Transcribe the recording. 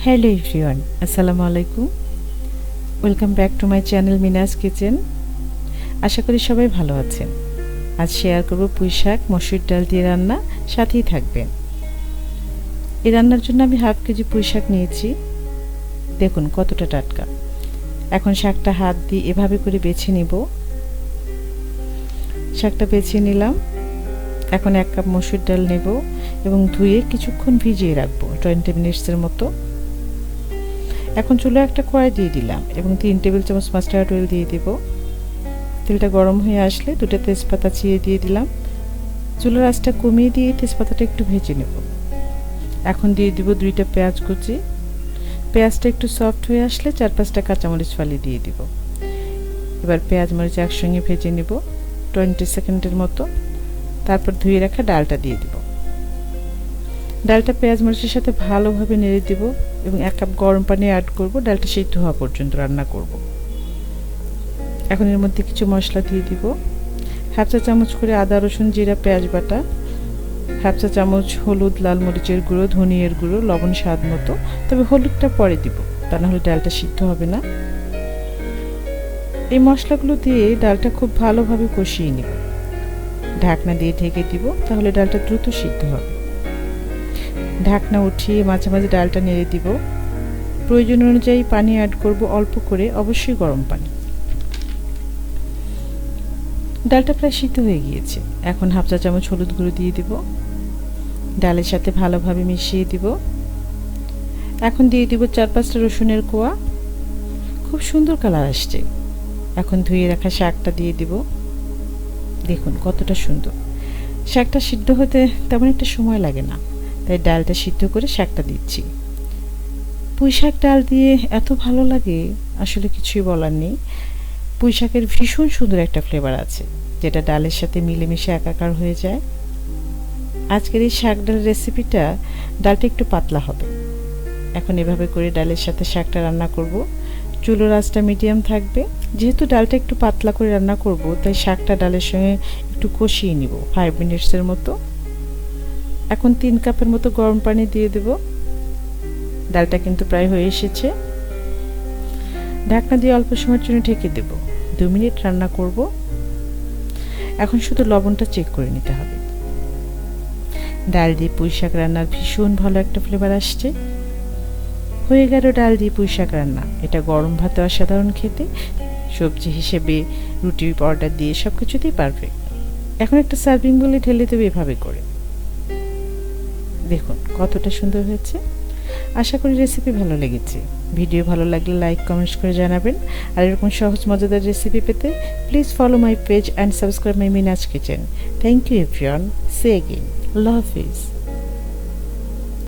Hello everyone, আসসালামু আলাইকুম। Welcome back to my channel Mina's kitchen. আশা করি সবাই ভালো আছেন। আজ শেয়ার করব পুঁই শাক মসুর ডাল দিয়ে রান্না, সাথেই থাকবেন। এই রান্নার জন্য আমি হাফ কেজি পুঁই শাক নিয়েছি। দেখুন কতটা টাটকা। এখন শাকটা হাত দিয়ে এভাবে করে বেছে নিব। শাকটা বেছে নিলাম। এখন 1 কাপ মসুর ডাল নেব এবং ধুয়ে কিছুক্ষণ ভিজিয়ে রাখবো 20 মিনিটসের মতো। এখন চুলো একটা কড়াই দিয়ে দিলাম এবং 3 টেবিল চামচ মাস্টার্ড অয়েল দিয়ে দেব। তেলটা গরম হয়ে আসলে 2টা তেজপাতা চিড়ে দিয়ে দিলাম। চুলোর আঁচটা কমিয়ে দিয়ে তেজপাতাটা একটু ভেজে নেব। এখন দিয়ে দিব 2টা পেঁয়াজ কুচি। পেঁয়াজটা একটু সফট হয়ে আসলে 4-5টা কাঁচামরিচ ফালি দিয়ে দিব। এবার পেঁয়াজ মরিচ একসঙ্গে ভেজে নেব 20 সেকেন্ডের মতো। তারপর ধুয়ে রাখা ডালটা দিয়ে দিব। ডালটা পেঁয়াজ মরিচের সাথে ভালোভাবে নেড়ে দেব এবং 1 কাপ গরম পানি অ্যাড করব। ডালটা সিদ্ধ হওয়া পর্যন্ত রান্না করব। এখন এর মধ্যে কিছু মশলা দিয়ে দিব। হাফ চা চামচ করে আদা রসুন জিরা পেঁয়াজ বাটা, হাফ চা চামচ হলুদ লাল মরিচের গুঁড়ো, ধনিয়ার গুঁড়ো, লবণ স্বাদ মতো। তবে হলুদটা পরে দিব, তা না হলে ডালটা সিদ্ধ হবে না। এই মশলাগুলো দিয়ে ডালটা খুব ভালোভাবে কষিয়ে নিব। ঢাকনা দিয়ে ঢেকে দিব, তাহলে ডালটা দ্রুত সিদ্ধ হবে। ঢাকনা উঠিয়ে মাঝে মাঝে ডালটা নেড়ে দিব। প্রয়োজন অনুযায়ী পানি অ্যাড করব, অল্প করে, অবশ্যই গরম পানি। ডালটা প্রায় সিদ্ধ হয়ে গিয়েছে। এখন হাফ চা চামচ হলুদ গুঁড়ো দিয়ে দিব। ডালের সাথে ভালোভাবে মিশিয়ে দিব। এখন দিয়ে দিব 4-5টা রসুনের কোয়া। খুব সুন্দর কালার আসছে। এখন ধুয়ে রাখা শাকটা দিয়ে দিব। দেখুন কতটা সুন্দর। শাকটা সিদ্ধ হতে তেমন একটা সময় লাগে না, তাই ডালটা সিদ্ধ করে শাকটা দিচ্ছি। পুঁই শাক ডাল দিয়ে এত ভালো লাগে, আসলে কিছুই বলার নেই। পুঁই শাকের ভীষণ সুন্দর একটা ফ্লেভার আছে, যেটা ডালের সাথে মিলেমিশে একাকার হয়ে যায়। আজকের এই শাক ডাল রেসিপিটা, ডালটা একটু পাতলা হবে। এখন এভাবে করে ডালের সাথে শাকটা রান্না করব। চুলোর আঁচটা মিডিয়াম থাকবে। যেহেতু ডালটা একটু পাতলা করে রান্না করব, তাই শাকটা ডালের সঙ্গে একটু কষিয়ে নিব 5 মিনিটসের মতো। এখন 3 কাপের মতো গরম পানি দিয়ে দেব। ডালটা কিন্তু প্রায় হয়ে এসেছে। ঢাকনা দিয়ে অল্প সময়ের জন্য ঢেকে দেব। 2 মিনিট রান্না করব। এখন শুধু লবণটা চেক করে নিতে হবে। ডাল দিয়ে পুঁই শাক রান্নার ভীষণ ভালো একটা ফ্লেভার আসছে। হয়ে গেল ডাল দিয়ে পুঁই শাক রান্না। এটা গরম ভাতে অসাধারণ খেতে, সবজি হিসেবে, রুটি পরোটা দিয়ে সব কিছুতেই পারফেক্ট। এখন একটা সার্ভিং বলে ঢেলে দেবে এভাবে করে। দেখুন কতটা সুন্দর হয়েছে। আশা করি রেসিপি ভালো লেগেছে। ভিডিও ভালো লাগলে লাইক কমেন্টস করে জানাবেন। আর এরকম সহজ মজাদার রেসিপি পেতে please follow my page and subscribe my Mina's kitchen. Thank you everyone. Say again, আল্লাহ হাফিজ।